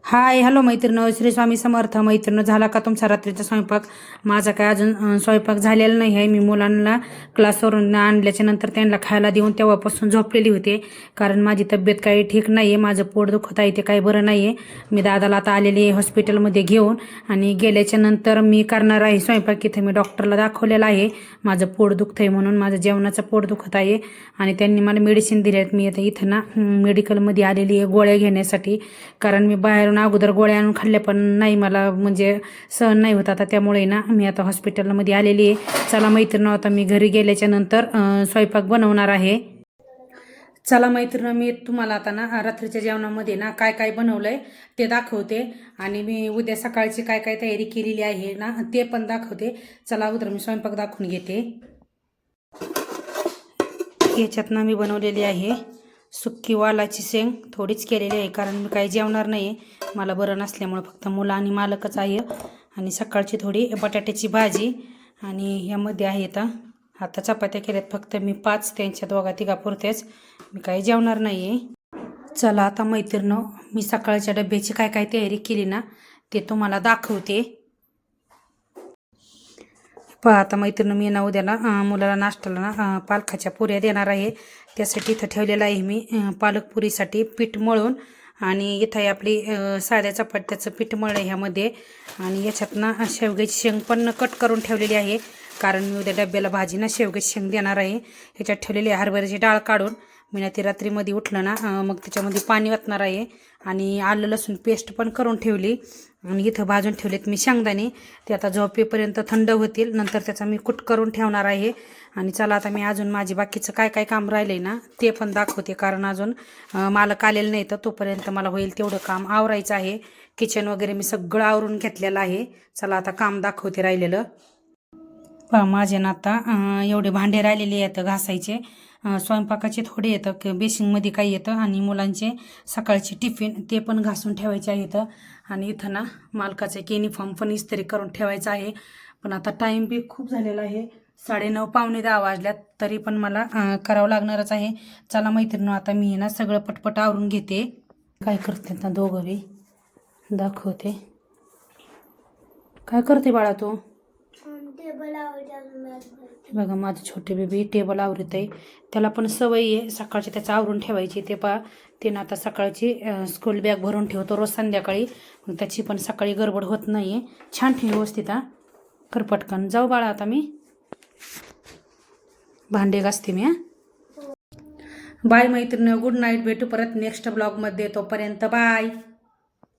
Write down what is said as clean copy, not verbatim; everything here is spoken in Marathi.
हाय हॅलो मैत्रिणी, श्री स्वामी समर्थ. मैत्रिणी, झाला का तुमचा रात्रीचा स्वयंपाक? माझा काय अजून स्वयंपाक झालेला नाही आहे. मी मुलांना क्लासवरून आणल्याच्या नंतर त्यांना खायला देऊन तेव्हापासून झोपलेली होते, कारण माझी तब्येत काही ठीक नाही आहे. माझं पोट दुखत आहे, ते काही बरं नाही आहे. मी दादाला आता आलेली आहे हॉस्पिटलमध्ये घेऊन, आणि गेल्याच्या नंतर मी करणार आहे स्वयंपाक. इथं मी डॉक्टरला दाखवलेलं आहे माझं पोट दुखत आहे म्हणून, माझं जेवणाचं पोट दुखत आहे आणि त्यांनी मला मेडिसिन दिले आहेत. मी आता इथं ना मेडिकलमध्ये आलेली आहे गोळ्या घेण्यासाठी, कारण मी बाहेरून अगोदर गोळ्या आणून खाल्ल्या पण नाही, मला म्हणजे सहन नाही होत आता, त्यामुळे ना मी आता हॉस्पिटलमध्ये आलेली आहे. चला मैत्रिणी, आता मी घरी गेल्याच्या नंतर स्वयंपाक बनवणार आहे. चला मैत्रिणी, मी तुम्हाला आता ना रात्रीच्या जेवणामध्ये ना काय काय बनवलंय ते दाखवते, आणि मी उद्या सकाळची काय काय तयारी केलेली आहे ना ते पण दाखवते. चला अगोदर मी स्वयंपाक दाखवून घेते. याच्यात ना मी बनवलेली आहे सुक्की वालाची शेंग, थोडीच केलेली आहे कारण मी काही जेवणार नाही, मला बरं नसल्यामुळे फक्त मुलं आणि मालकच आहे. आणि सकाळची थोडी बटाट्याची भाजी, आणि यामध्ये आहे आता चपात्या केल्यात फक्त मी 5, त्यांच्या दोघा तिघा पुरतेच, मी काही जेवणार नाही आहे. चला आता मैत्रिणी, मी सकाळच्या डब्याची काय काय तयारी केली ना ते तुम्हाला दाखवते. पहा आता मैत्रिणी, मी ना उद्याला मुलाला नाश्त्याला ना पालकाच्या पुऱ्या देणार आहे. त्यासाठी इथं ठेवलेलं आहे मी पालक पुरीसाठी पीठ मळून, आणि इथं आहे आपली साध्या चपात्याचं पीठ मळलं ह्यामध्ये, आणि याच्यात ना शेवग्याची शेंग पण कट करून ठेवलेली आहे, कारण मी उद्या डब्याला भाजी ना शेवग्याची शेंग देणार आहे. ह्याच्यात ठेवलेली आहे हरभऱ्याची डाळ काढून, मी ना ती रात्रीमध्ये उठलं ना मग त्याच्यामध्ये पाणी वाटणार आहे, आणि आलं लसूण पेस्ट पण करून ठेवली, आणि इथं भाजून ठेवलेत मी शेंगदाणे, ते आता झोपेपर्यंत थंड होतील, नंतर त्याचा मी कूट करून ठेवणार आहे. आणि चला आता मी अजून माझी बाकीचं काय काय काम राहिलं आहे ना ते पण दाखवते, कारण अजून मालक आलेलं नाही, तर तोपर्यंत मला होईल तेवढं काम आवरायचं आहे. किचन वगैरे मी सगळं आवरून घेतलेलं आहे. चला आता काम दाखवते राहिलेलं. पहा माझे ना आता एवढे भांडे राहिलेले आहेत घासायचे, स्वयंपाकाचे थोडे येतं, बेसिंगमध्ये काही येतं, आणि मुलांचे सकाळचे टिफिन ते पण घासून ठेवायचे आहेत. आणि इथं ना मालकाचा एक युनिफॉर्म पण इस्त्री करून ठेवायचा आहे. पण आता टाईम बी खूप झालेला आहे, 9:30 पावणे 10 वाजल्यात, तरी पण मला करावं लागणारच आहे. चला मैत्रिणी, आता मी ना सगळं पटपट आवरून घेते. काय करते ना दोघं बी दाखवते. काय करते बाळा तू? बघा माझं छोटे बेबी टेबल आवरत आहे, त्याला पण सवय आहे सकाळची त्याचं आवरून ठेवायची. ते पहा ते ना आता सकाळची स्कूल बॅग भरून ठेवतो रोज संध्याकाळी, मग त्याची पण सकाळी गडबड होत नाही आहे. छान ठेव व्यवस्थित. कर पटकन. जाऊ बाळा आता मी भांडे घासते मी. बाय मैत्रिणी, गुड नाईट. भेटू परत नेक्स्ट ब्लॉगमध्ये, तोपर्यंत बाय.